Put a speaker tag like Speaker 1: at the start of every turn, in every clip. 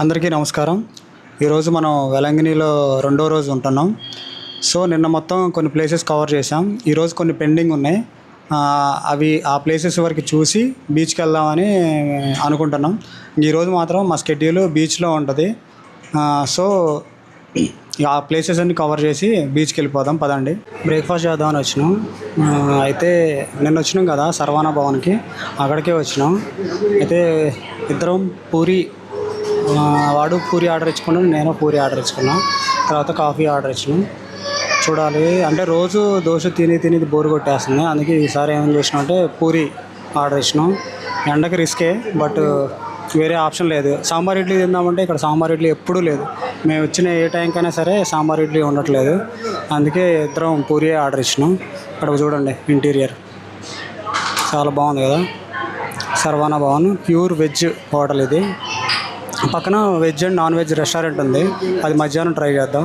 Speaker 1: అందరికీ నమస్కారం. ఈరోజు మనం వెలంగినిలో రెండో రోజు ఉంటున్నాం. సో నిన్న మొత్తం కొన్ని ప్లేసెస్ కవర్ చేసాం. ఈరోజు కొన్ని పెండింగ్ ఉన్నాయి. అవి ఆ ప్లేసెస్ వరకు చూసి బీచ్కి వెళ్దామని అనుకుంటున్నాం. ఈరోజు మాత్రం మా షెడ్యూల్ బీచ్లో ఉంటుంది. సో ఆ ప్లేసెస్ అన్ని కవర్ చేసి బీచ్కి వెళ్ళిపోదాం పదండి. బ్రేక్ఫాస్ట్ చేద్దామని వచ్చినాం. అయితే నిన్న వచ్చినాం కదా సర్వానా భవన్కి, అక్కడికే వచ్చినాం. అయితే ఇద్దరం పూరి, వాడు పూరి ఆర్డర్ ఇచ్చుకున్నాను, నేను పూరి ఆర్డర్ ఇచ్చుకున్నాను. తర్వాత కాఫీ ఆర్డర్ ఇచ్చినాం. చూడాలి అంటే రోజు దోశ తిని బోరు కొట్టేస్తుంది. అందుకే ఈసారి ఏమేం చేసినాం అంటే పూరి ఆర్డర్ ఇచ్చినాం. ఎండకి రిస్కే, బట్ వేరే ఆప్షన్ లేదు. సాంబార్ ఇడ్లీ తిందామంటే ఇక్కడ సాంబార్ ఇడ్లీ ఎప్పుడూ లేదు. మేము వచ్చిన ఏ టైంకైనా సరే సాంబార్ ఇడ్లీ ఉండట్లేదు. అందుకే ఇద్దరం పూరి ఆర్డర్ ఇచ్చినాం. ఇక్కడ చూడండి ఇంటీరియర్ చాలా బాగుంది కదా. Sarvana Bhavan pure veg hotel ఇది. పక్కన veg and non veg restaurant ఉంది, అది మధ్యాహ్నం ట్రై చేద్దాం.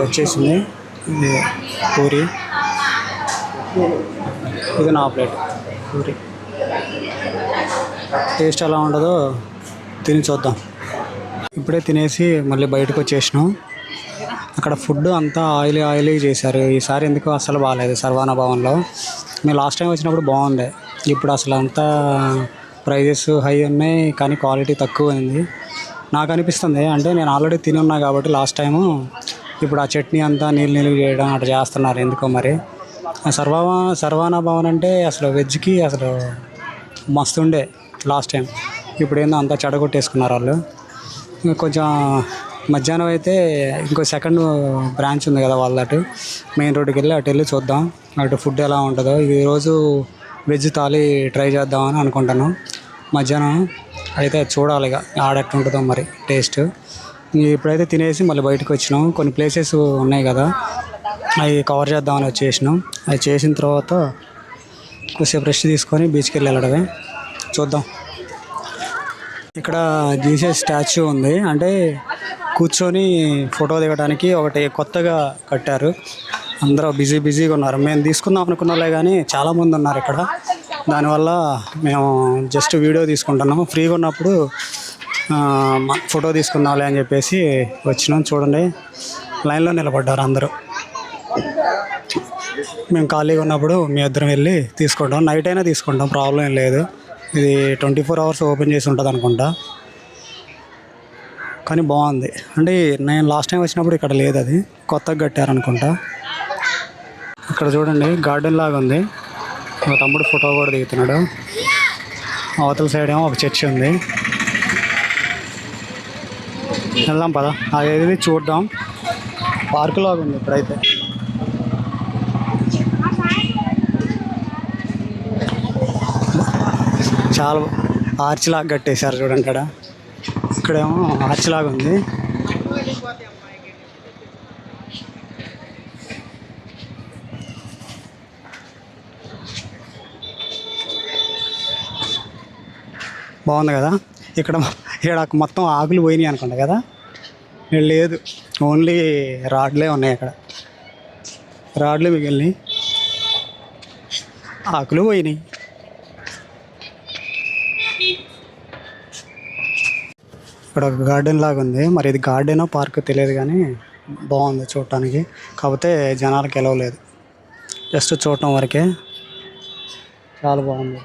Speaker 1: వచ్చేసింది ఇది పూరి, ఇది నా ప్లేట్ పూరి. టేస్ట్ ఎలా ఉండదో తిని చూద్దాం. ఇప్పుడే తినేసి మళ్ళీ బయటకు వచ్చేసినాం. అక్కడ ఫుడ్ అంతా ఆయిలీ చేశారు. ఈసారి ఎందుకు అసలు బాగాలేదు సర్వానా భవన్లో. మేము లాస్ట్ టైం వచ్చినప్పుడు బాగుండే, ఇప్పుడు అసలు అంతా ప్రైజెస్ హై ఉన్నాయి కానీ క్వాలిటీ తక్కువ అయింది నాకు అనిపిస్తుంది. అంటే నేను ఆల్రెడీ తిని ఉన్నా కాబట్టి లాస్ట్ టైము. ఇప్పుడు ఆ చట్నీ అంతా నీళ్ళు చేయడం అట్లా చేస్తున్నారు ఎందుకో మరి. సర్వానా భవన్ అంటే అసలు వెజ్కి అసలు మస్తు ఉండే లాస్ట్ టైం. ఇప్పుడు ఏందో అంతా చెడగొట్టేసుకున్నారు వాళ్ళు. కొంచెం మధ్యాహ్నం అయితే ఇంకో సెకండ్ బ్రాంచ్ ఉంది కదా వాళ్ళ మెయిన్ రోడ్డుకి వెళ్ళి అటు వెళ్ళి చూద్దాం అటు ఫుడ్ ఎలా ఉంటుందో. ఈరోజు వెజ్ థాలీ ట్రై చేద్దామని అనుకుంటున్నాం. మధ్యాహ్నం అయితే చూడాలి ఇక ఆడెట్టు ఉంటుందో మరి టేస్ట్. ఇప్పుడైతే తినేసి మళ్ళీ బయటకు వచ్చినాం. కొన్ని ప్లేసెస్ ఉన్నాయి కదా అవి కవర్ చేద్దామని వచ్చేసినాం. అవి చేసిన తర్వాత కొద్దిసేపు రెస్ట్ తీసుకొని బీచ్కి వెళ్ళడమే. చూద్దాం. ఇక్కడ జీసస్ స్టాచ్యూ ఉంది, అంటే కూర్చొని ఫోటో దిగడానికి ఒకటి కొత్తగా కట్టారు. అందరూ బిజీగా ఉన్నారు. మేము తీసుకుందాం అనుకున్నాలే కానీ చాలామంది ఉన్నారు ఇక్కడ. దానివల్ల మేము జస్ట్ వీడియో తీసుకుంటున్నాము. ఫ్రీగా ఉన్నప్పుడు ఫోటో తీసుకుందాంలే అని చెప్పేసి వచ్చినాం. చూడండి లైన్లో నిలబడ్డారు అందరూ. మేము ఖాళీగా ఉన్నప్పుడు మీ ఇద్దరం వెళ్ళి తీసుకుంటాం. నైట్ అయినా తీసుకుంటాం, ప్రాబ్లం ఏం లేదు. ఇది 24 hours ఓపెన్ చేసి ఉంటుంది అనుకుంటా. కానీ బాగుంది. అంటే నేను లాస్ట్ టైం వచ్చినప్పుడు ఇక్కడ లేదు, అది కొత్తగా కట్టారనుకుంటా. ఇక్కడ చూడండి గార్డెన్ లాగా ఉంది. మా తమ్ముడు ఫోటో కూడా దిగుతున్నాడు. అవతల సైడ్ ఏమో ఒక చర్చి ఉంది. వెళ్దాం పద, అది చూద్దాం. పార్కు లాగా ఉంది ఇప్పుడైతే. చాలా ఆర్చ్ లాగా కట్టేశారు చూడండి. ఇక్కడేమో ఆర్చ్ లాగా ఉంది. బాగుంది కదా. ఇక్కడ మొత్తం ఆకులు పోయినాయి అనుకుంటా కదా. లేదు, ఓన్లీ రాడ్లే ఉన్నాయి. అక్కడ రాడ్లు మిగిలినాయి, ఆకులు పోయినాయి. ఇక్కడ ఒక గార్డెన్ లాగా ఉంది. మరి ఇది గార్డెనో పార్క్ తెలియదు కానీ బాగుంది చూడటానికి. కాకపోతే జనాలకు ఎలవలేదు, జస్ట్ చూడటం వరకే. చాలా బాగుంది.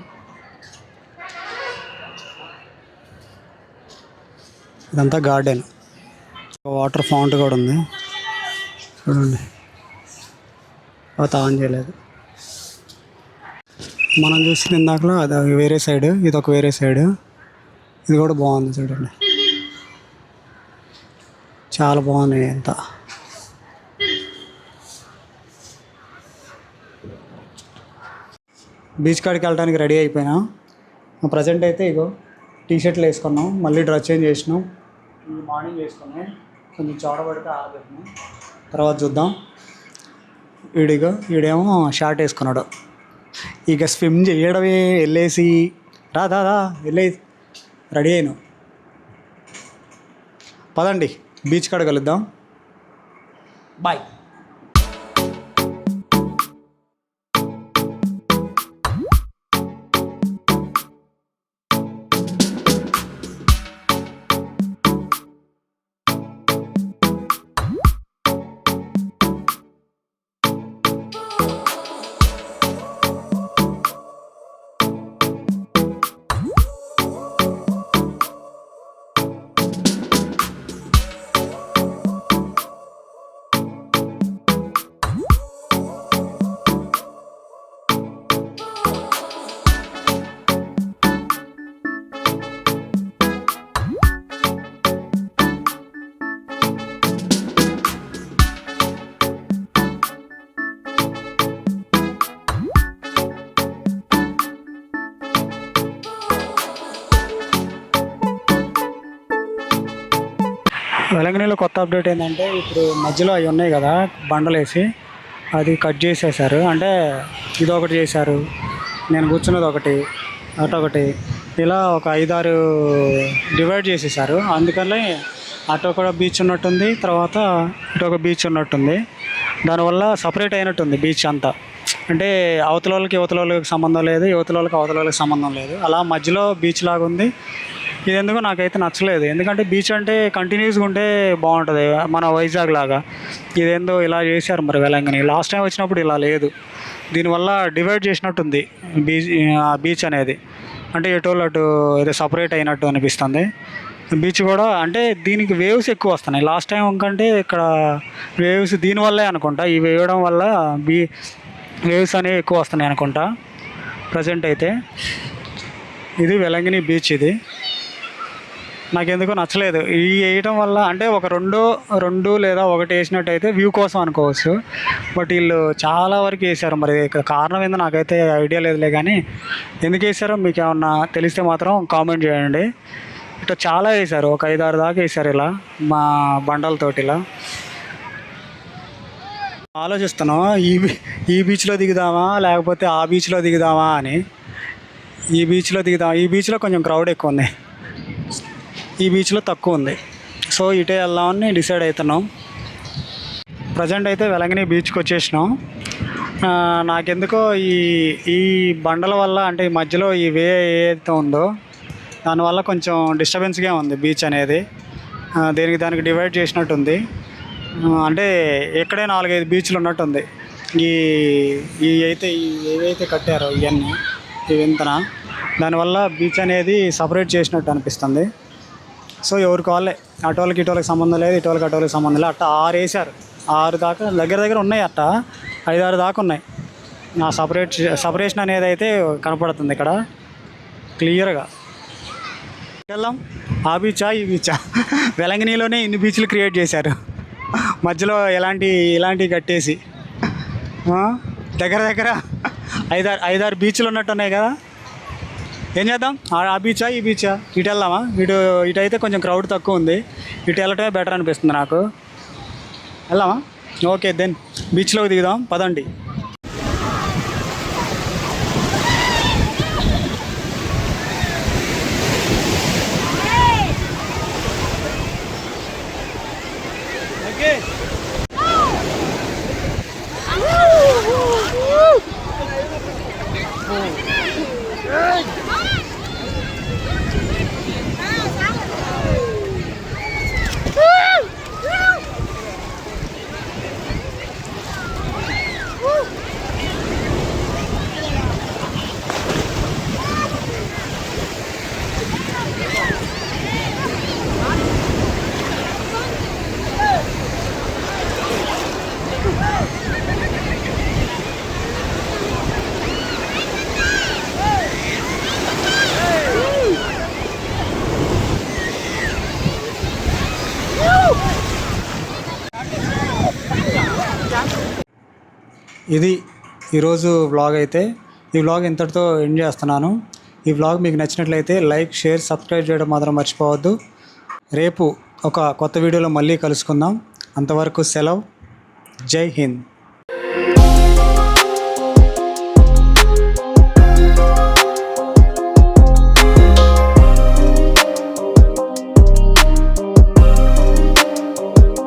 Speaker 1: ఇదంతా గార్డెన్. వాటర్ ఫౌంట్ కూడా ఉంది చూడండి. అది ఆన్ చేయలేదు. మనం చూసింది ఇందాకలో అది వేరే సైడ్, ఇది ఒక వేరే సైడ్. ఇది కూడా బాగుంది చూడండి, చాలా బాగున్నాయి అంతా. బీచ్ కాడికి వెళ్ళడానికి రెడీ అయిపోయినా. ప్రజెంట్ అయితే ఇగో టీషర్ట్లు వేసుకున్నాం, మళ్ళీ డ్రెస్ చేంజ్ చేసినాం. మార్నింగ్ వేసుకున్నాం, కొంచెం చోడబడితే ఆగబెట్టినాం. తర్వాత చూద్దాం. వీడేమో షార్ట్ వేసుకున్నాడు. ఇక స్విమ్ చేయడమే, వెళ్ళేసి రా వెళ్ళేసి రెడీ అయినాం. పదండి బీచ్ కాడ కలుద్దాం. బాయ్. వెలంగినిలో కొత్త అప్డేట్ ఏంటంటే ఇప్పుడు మధ్యలో అవి ఉన్నాయి కదా బండలు వేసి అది కట్ చేసేసారు. అంటే ఇదొకటి చేశారు, నేను కూర్చున్నది ఒకటి, అటొకటి, ఇలా ఒక 5-6 డివైడ్ చేసేసారు. అందుకని అటు ఒక బీచ్ ఉన్నట్టుంది, తర్వాత ఇటు ఒక బీచ్ ఉన్నట్టుంది. దానివల్ల సపరేట్ అయినట్టుంది బీచ్ అంతా. అంటే అవతల వాళ్ళకి సంబంధం లేదు, అవతల వాళ్ళకి సంబంధం లేదు, అలా మధ్యలో బీచ్ లాగా ఉంది. ఇది ఎందుకో నాకైతే నచ్చలేదు. ఎందుకంటే బీచ్ అంటే కంటిన్యూస్గా ఉంటే బాగుంటుంది, మన వైజాగ్ లాగా. ఇదేందో ఇలా చేశారు మరి వెలంగిని. లాస్ట్ టైం వచ్చినప్పుడు ఇలా లేదు. దీనివల్ల డివైడ్ చేసినట్టుంది బీచ్ అనేది. అంటే ఎటోళ్ళు అటు ఏదో సపరేట్ అయినట్టు అనిపిస్తుంది. బీచ్ కూడా అంటే దీనికి వేవ్స్ ఎక్కువ వస్తున్నాయి. లాస్ట్ టైం కంటే ఇక్కడ వేవ్స్ దీనివల్లే అనుకుంటా, ఈ వేయడం వల్ల వేవ్స్ అనేవి ఎక్కువ వస్తున్నాయి అనుకుంటా ప్రజెంట్ అయితే. ఇది వెలంగిని బీచ్. ఇది నాకెందుకో నచ్చలేదు. ఈ వేయటం వల్ల అంటే ఒక రెండు లేదా ఒకటి వేసినట్టయితే వ్యూ కోసం అనుకోవచ్చు. బట్ వీళ్ళు చాలా వరకు వేసారు. మరి కారణం ఏందో నాకైతే ఐడియా లేదులే, కానీ ఎందుకు వేసారో మీకు ఏమన్నా తెలిస్తే మాత్రం కామెంట్ చేయండి. ఇట్లా చాలా వేసారు, ఒక 5-6 దాకా వేసారు ఇలా మా బండలతోటి. ఇలా ఆలోచిస్తున్నాం ఈ బీచ్లో దిగుదామా లేకపోతే ఆ బీచ్లో దిగుదామా అని. ఈ బీచ్లో కొంచెం క్రౌడ్ ఎక్కువ ఉంది, ఈ బీచ్లో తక్కువ ఉంది. సో ఇటే వెళ్దామని డిసైడ్ అవుతున్నాం. ప్రజెంట్ అయితే వెలంగిని బీచ్కి వచ్చేసినాం. నాకెందుకో ఈ బండల వల్ల, అంటే ఈ మధ్యలో ఈ వే ఏదైతే ఉందో దానివల్ల కొంచెం డిస్టర్బెన్స్గా ఉంది బీచ్ అనేది. దానికి డివైడ్ చేసినట్టుంది. అంటే ఎక్కడే 4-5 బీచ్లు ఉన్నట్టుంది. ఏవైతే కట్టారో ఇవన్నీ వింతన, దానివల్ల బీచ్ అనేది సపరేట్ చేసినట్టు అనిపిస్తుంది. సో ఎవరికి వాళ్ళే, అటోళ్ళకి ఇటోళ్ళకి సంబంధం లేదు, అటోళ్ళకి సంబంధం లేదు. అట్ట 6 వేసారు, 6 దాకా దగ్గర ఉన్నాయి. అట్ట 5-6 దాకా ఉన్నాయి. సపరేషన్ అనేది అయితే కనపడుతుంది ఇక్కడ క్లియర్గా. వెళ్దాం. ఆ బీచా ఈ బీచా? వెలంగినిలోనే ఇన్ని బీచ్లు క్రియేట్ చేశారు, మధ్యలో ఇలాంటివి కట్టేసి. దగ్గర 5-6 బీచ్లు ఉన్నట్టు ఉన్నాయి కదా. ఏం చేద్దాం? ఆ బీచా ఈ బీచా? ఇటు వెళ్దామా? ఇటు అయితే కొంచెం క్రౌడ్ తక్కువ ఉంది, ఇటు వెళ్ళటమే బెటర్ అనిపిస్తుంది నాకు. వెళ్దామా? ఓకే దెన్ బీచ్లోకి దిగుదాం పదండి. ఇది ఈరోజు వ్లాగ్ అయితే. ఈ వ్లాగ్ ఇంతటితో ఎండ్ చేస్తున్నాను. ఈ వ్లాగ్ మీకు నచ్చినట్లయితే లైక్, షేర్, సబ్స్క్రైబ్ చేయడం మాత్రం మర్చిపోవద్దు. రేపు ఒక కొత్త వీడియోలో మళ్ళీ కలుసుకుందాం. అంతవరకు సెలవు. జై హింద్.